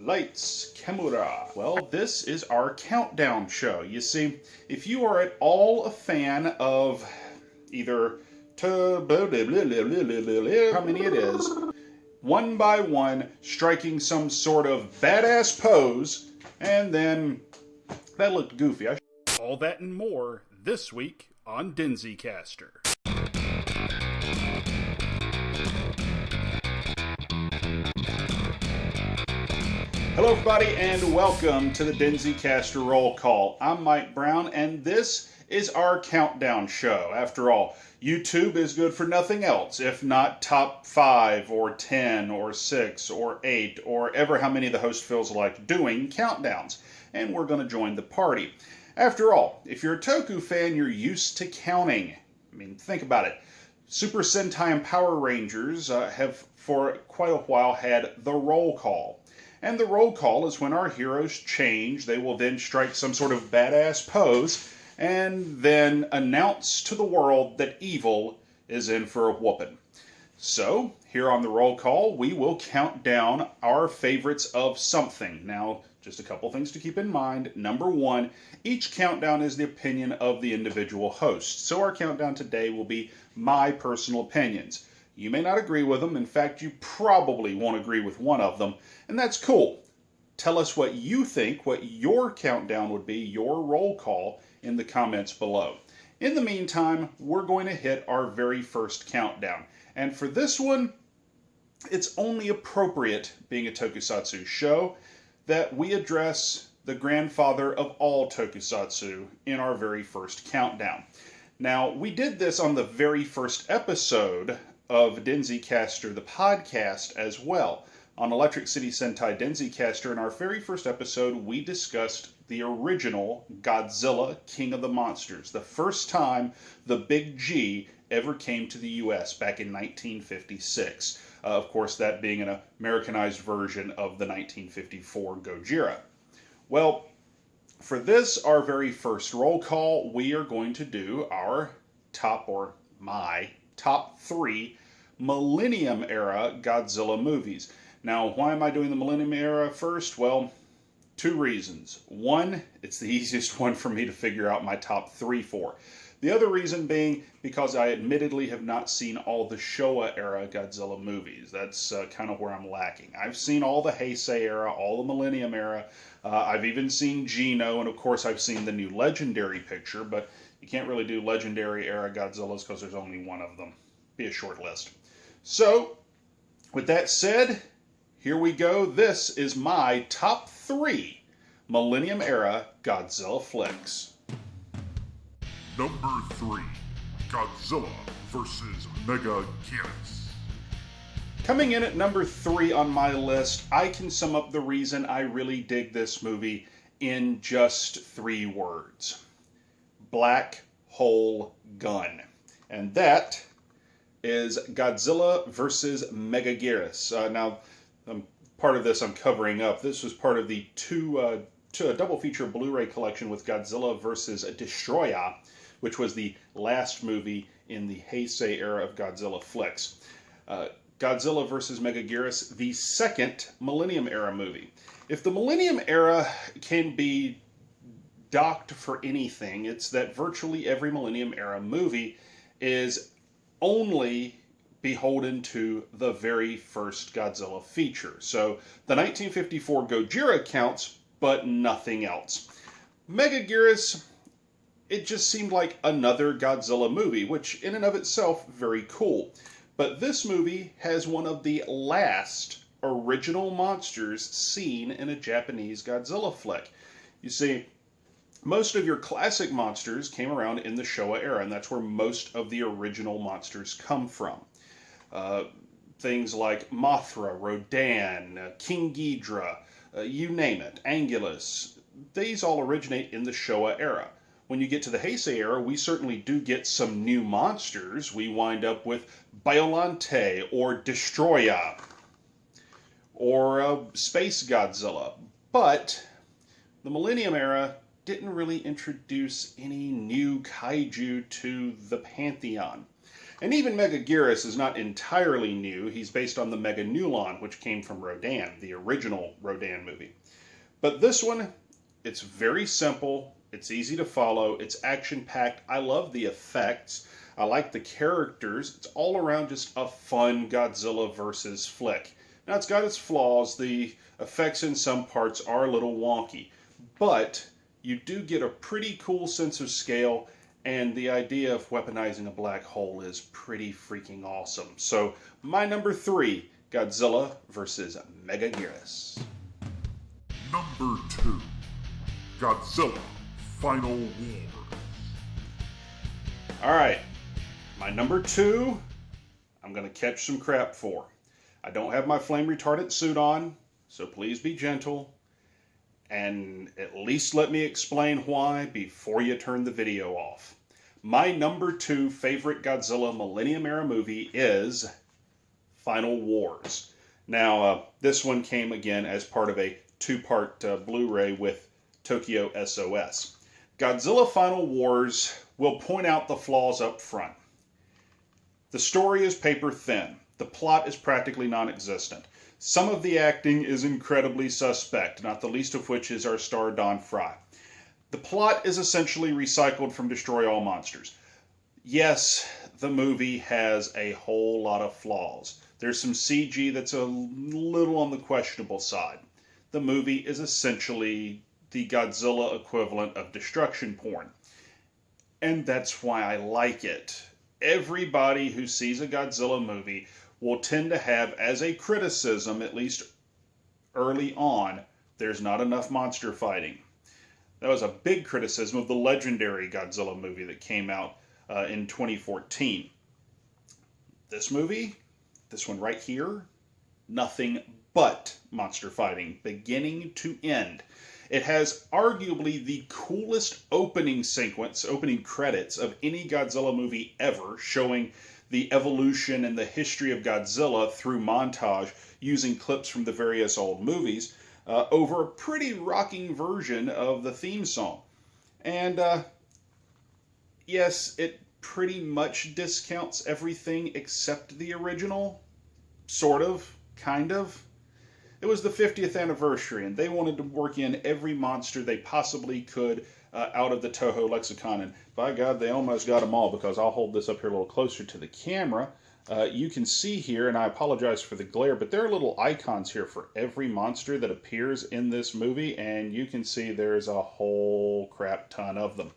Lights, camera. Well, this is our countdown show. You see, if you are at all a fan of either how many it is, one by one striking some sort of badass pose, and then that looked goofy. All that and more this week on Denzicaster. Hello everybody and welcome to the Denzicaster Roll Call. I'm Mike Brown and this is our countdown show. After all, YouTube is good for nothing else if not top 5 or 10 or 6 or 8 or ever how many the host feels like doing countdowns. And we're going to join the party. After all, if you're a Toku fan, you're used to counting. I mean, think about it. Super Sentai and Power Rangers have for quite a while had the roll call. And the roll call is when our heroes change. They will then strike some sort of badass pose and then announce to the world that evil is in for a whooping. So, here on the roll call, we will count down our favorites of something. Now, just a couple things to keep in mind. Number one, each countdown is the opinion of the individual host. So our countdown today will be my personal opinions. You may not agree with them. In fact, you probably won't agree with one of them. And that's cool. Tell us what you think, what your countdown would be, your roll call, in the comments below. In the meantime, we're going to hit our very first countdown. And for this one, it's only appropriate, being a tokusatsu show, that we address the grandfather of all tokusatsu in our very first countdown. Now, we did this on the very first episode of Denzicaster, the podcast, as well. On Electric City Sentai Denzicaster, in our very first episode, we discussed the original Godzilla, King of the Monsters, the first time the Big G ever came to the U.S. back in 1956. Of course, that being an Americanized version of the 1954 Gojira. Well, for this, our very first roll call, we are going to do our my top 3 Millennium-Era Godzilla movies. Now, why am I doing the Millennium-Era first? Well, 2 reasons. One, it's the easiest one for me to figure out my top 3 for. The other reason being because I admittedly have not seen all the Showa-era Godzilla movies. That's kind of where I'm lacking. I've seen all the Heisei-era, all the Millennium-Era. I've even seen Gino, and of course I've seen the new Legendary picture, but you can't really do Legendary-era Godzillas because there's only one of them. Be a short list. So, with that said, here we go. This is my top 3 Millennium-Era Godzilla flicks. Number 3, Godzilla vs. Megaguirus. Coming in at number 3 on my list, I can sum up the reason I really dig this movie in just 3 words. Black hole gun. And that is Godzilla vs. Megaguirus. Now, part of this I'm covering up. This was part of the a double feature Blu-ray collection with Godzilla vs. Destroya, which was the last movie in the Heisei era of Godzilla flicks. Godzilla vs. Megaguirus, the second Millennium Era movie. If the Millennium Era can be docked for anything, it's that virtually every Millennium Era movie is only beholden to the very first Godzilla feature. So the 1954 Gojira counts, but nothing else. Megaguirus, it just seemed like another Godzilla movie, which in and of itself, very cool. But this movie has one of the last original monsters seen in a Japanese Godzilla flick. You see, most of your classic monsters came around in the Showa era, and that's where most of the original monsters come from. Things like Mothra, Rodan, King Ghidorah, you name it, Angulus, these all originate in the Showa era. When you get to the Heisei era, we certainly do get some new monsters. We wind up with Biollante or Destroya or Space Godzilla. But the Millennium Era didn't really introduce any new kaiju to the pantheon. And even Megaguirus is not entirely new. He's based on the Meganulon, which came from Rodan, the original Rodan movie. But this one, it's very simple. It's easy to follow. It's action-packed. I love the effects. I like the characters. It's all around just a fun Godzilla versus flick. Now, it's got its flaws. The effects in some parts are a little wonky. But you do get a pretty cool sense of scale, and the idea of weaponizing a black hole is pretty freaking awesome. So, my number 3, Godzilla versus Megaguirus. Number 2, Godzilla Final Wars. Alright, my number 2, I'm going to catch some crap for. I don't have my flame retardant suit on, so please be gentle. And at least let me explain why before you turn the video off. My number 2 favorite Godzilla Millennium-Era movie is Final Wars. Now, this one came again as part of a 2-part Blu-ray with Tokyo SOS. Godzilla Final Wars will point out the flaws up front. The story is paper thin. The plot is practically non-existent. Some of the acting is incredibly suspect, not the least of which is our star Don Fry. The plot is essentially recycled from Destroy All Monsters. Yes, the movie has a whole lot of flaws. There's some CG that's a little on the questionable side. The movie is essentially the Godzilla equivalent of destruction porn. And that's why I like it. Everybody who sees a Godzilla movie will tend to have as a criticism, at least early on, there's not enough monster fighting. That was a big criticism of the legendary Godzilla movie that came out in 2014. This movie, this one right here, nothing but monster fighting, beginning to end. It has arguably the coolest opening sequence, opening credits of any Godzilla movie ever, showing the evolution and the history of Godzilla through montage using clips from the various old movies over a pretty rocking version of the theme song. And yes, it pretty much discounts everything except the original. Sort of, kind of. It was the 50th anniversary, and they wanted to work in every monster they possibly could out of the Toho lexicon. And by God, they almost got them all, because I'll hold this up here a little closer to the camera. You can see here, and I apologize for the glare, but there are little icons here for every monster that appears in this movie, and you can see there's a whole crap ton of them.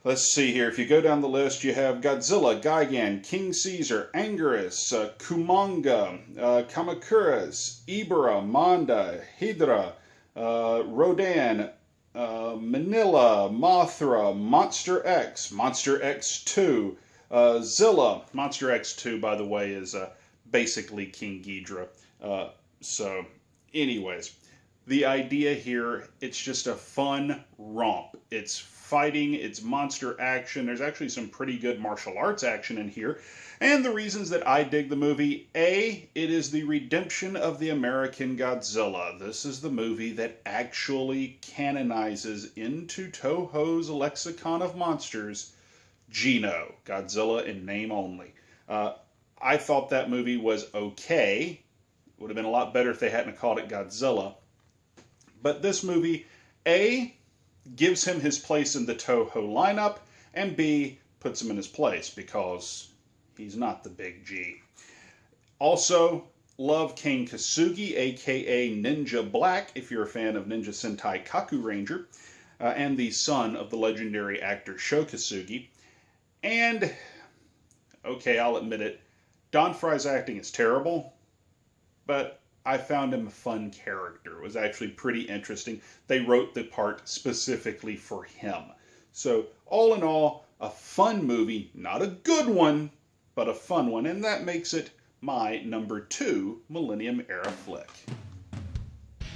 Let's see here. If you go down the list, you have Godzilla, Gigan, King Caesar, Anguirus, Kumonga, Kamacuras, Ibara, Manda, Hydra, Rodan, Manila, Mothra, Monster X, Monster X2, Zilla. Monster X2, by the way, is basically King Ghidorah. So, anyways, the idea here, it's just a fun romp. It's fighting, it's monster action. There's actually some pretty good martial arts action in here. And the reasons that I dig the movie: A, it is the redemption of the American Godzilla. This is the movie that actually canonizes into Toho's lexicon of monsters Gino, Godzilla in name only. I thought that movie was okay. It would have been a lot better if they hadn't called it Godzilla. But this movie, A, gives him his place in the Toho lineup, and B, puts him in his place because he's not the big G. Also, love King Kasugi, aka Ninja Black, if you're a fan of Ninja Sentai Kaku Ranger, and the son of the legendary actor Sho Kasugi. And, okay, I'll admit it, Don Fry's acting is terrible, but I found him a fun character. It was actually pretty interesting. They wrote the part specifically for him. So, all in all, a fun movie. Not a good one, but a fun one. And that makes it my number 2 Millennium-Era flick.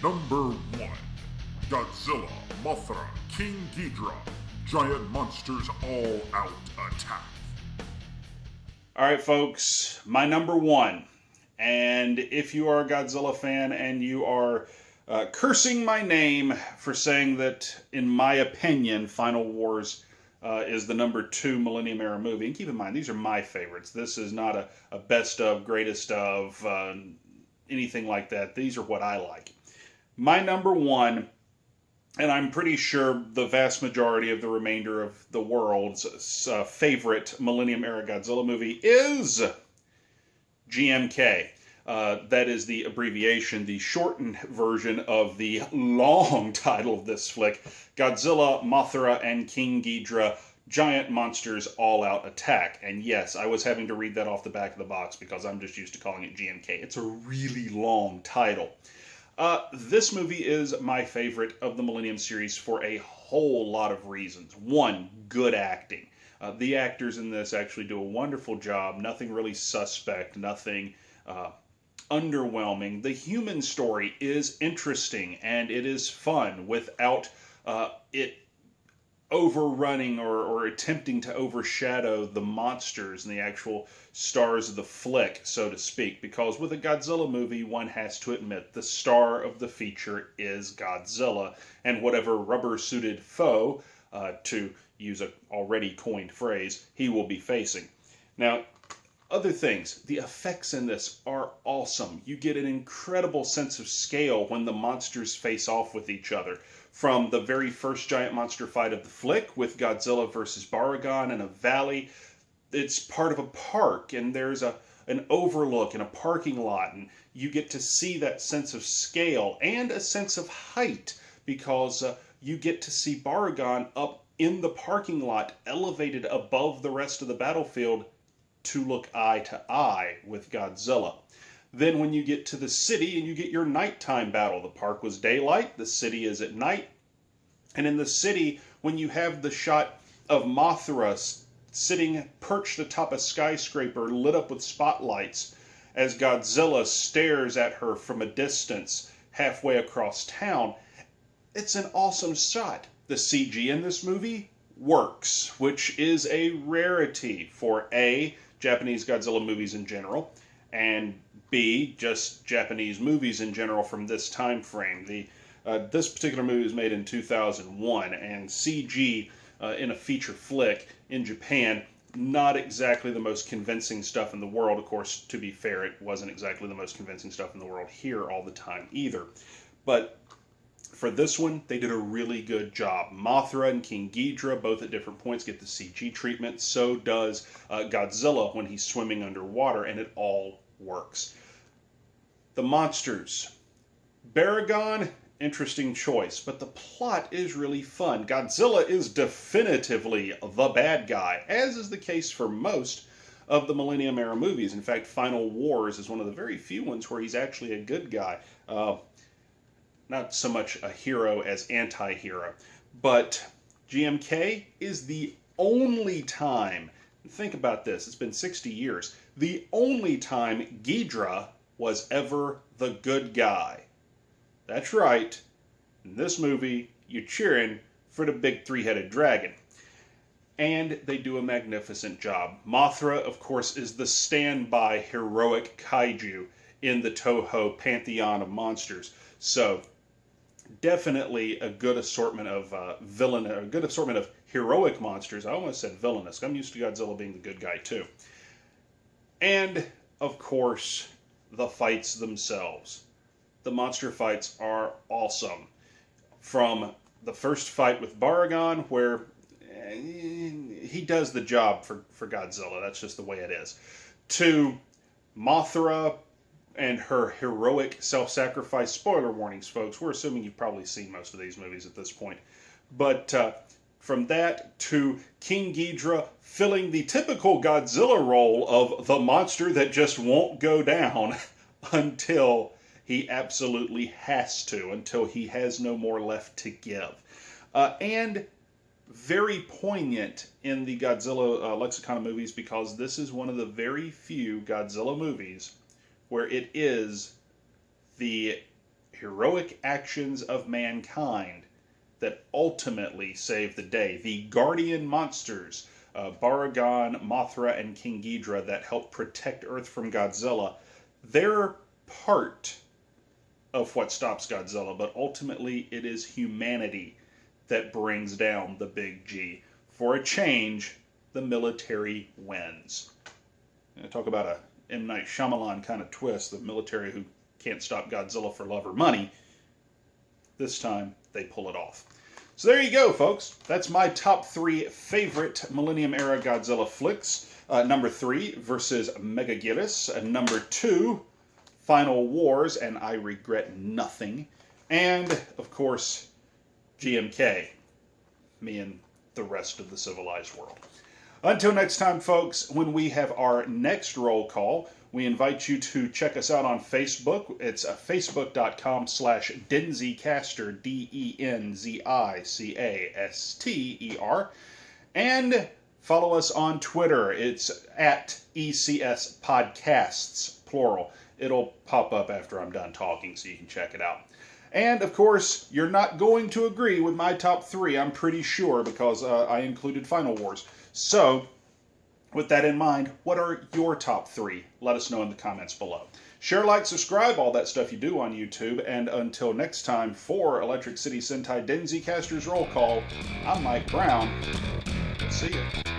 Number 1, Godzilla, Mothra, King Ghidorah, Giant Monsters All-Out Attack. Alright folks, my number 1. And if you are a Godzilla fan and you are cursing my name for saying that, in my opinion, Final Wars is the number 2 Millennium-Era movie. And keep in mind, these are my favorites. This is not a best of, greatest of, anything like that. These are what I like. My number 1, and I'm pretty sure the vast majority of the remainder of the world's favorite Millennium-Era Godzilla movie is G.M.K. That is the abbreviation, the shortened version of the long title of this flick, Godzilla, Mothra, and King Ghidorah, Giant Monsters All-Out Attack. And yes, I was having to read that off the back of the box because I'm just used to calling it G.M.K. It's a really long title. This movie is my favorite of the Millennium series for a whole lot of reasons. One, good acting. The actors in this actually do a wonderful job. Nothing really suspect, nothing underwhelming. The human story is interesting and it is fun without it overrunning or attempting to overshadow the monsters and the actual stars of the flick, so to speak. Because with a Godzilla movie, one has to admit the star of the feature is Godzilla, and whatever rubber-suited foe, to use an already coined phrase, he will be facing. Now, other things, the effects in this are awesome. You get an incredible sense of scale when the monsters face off with each other. From the very first giant monster fight of the flick with Godzilla versus Baragon in a valley, it's part of a park and there's an overlook in a parking lot, and you get to see that sense of scale and a sense of height because you get to see Baragon up in the parking lot, elevated above the rest of the battlefield to look eye to eye with Godzilla. Then when you get to the city and you get your nighttime battle, the park was daylight, the city is at night. And in the city, when you have the shot of Mothra sitting perched atop a skyscraper lit up with spotlights as Godzilla stares at her from a distance halfway across town, it's an awesome shot. The CG in this movie works, which is a rarity for A, Japanese Godzilla movies in general, and B, just Japanese movies in general from this time frame. This particular movie was made in 2001, and CG in a feature flick in Japan, not exactly the most convincing stuff in the world. Of course, to be fair, it wasn't exactly the most convincing stuff in the world here all the time either. But for this one, they did a really good job. Mothra and King Ghidorah, both at different points, get the CG treatment. So does Godzilla when he's swimming underwater, and it all works. The monsters. Baragon, interesting choice, but the plot is really fun. Godzilla is definitively the bad guy, as is the case for most of the Millennium-Era movies. In fact, Final Wars is one of the very few ones where he's actually a good guy. Not so much a hero as anti-hero. But G.M.K. is the only time, think about this, it's been 60 years, the only time Ghidorah was ever the good guy. That's right, in this movie, you're cheering for the big three-headed dragon. And they do a magnificent job. Mothra, of course, is the standby heroic kaiju in the Toho pantheon of monsters. So, definitely a good assortment of a good assortment of heroic monsters. I almost said villainous. I'm used to Godzilla being the good guy too. And, of course, the fights themselves. The monster fights are awesome. From the first fight with Baragon, where he does the job for Godzilla. That's just the way it is. To Mothra and her heroic self-sacrifice. Spoiler warnings, folks. We're assuming you've probably seen most of these movies at this point. But from that to King Ghidorah filling the typical Godzilla role of the monster that just won't go down until he absolutely has to, until he has no more left to give. And very poignant in the Godzilla lexicon of movies, because this is one of the very few Godzilla movies where it is the heroic actions of mankind that ultimately save the day. The guardian monsters, Baragon, Mothra, and King Ghidorah, that help protect Earth from Godzilla, they're part of what stops Godzilla, but ultimately it is humanity that brings down the big G for a change, the military wins. Talk about a M. Night Shyamalan kind of twist, the military who can't stop Godzilla for love or money. This time, they pull it off. So there you go, folks. That's my top 3 favorite Millennium-Era Godzilla flicks. Number 3 versus Megaguirus. Number 2, Final Wars, and I Regret Nothing. And, of course, G.M.K., me and the rest of the civilized world. Until next time, folks, when we have our next roll call, we invite you to check us out on Facebook. It's facebook.com/Denzicaster, Denzicaster. And follow us on Twitter. It's at ECS Podcasts, plural. It'll pop up after I'm done talking, so you can check it out. And, of course, you're not going to agree with my top 3, I'm pretty sure, because I included Final Wars. So, with that in mind, what are your top 3? Let us know in the comments below. Share, like, subscribe, all that stuff you do on YouTube. And until next time, for Electric City Sentai Denzicaster's Roll Call, I'm Mike Brown. See ya.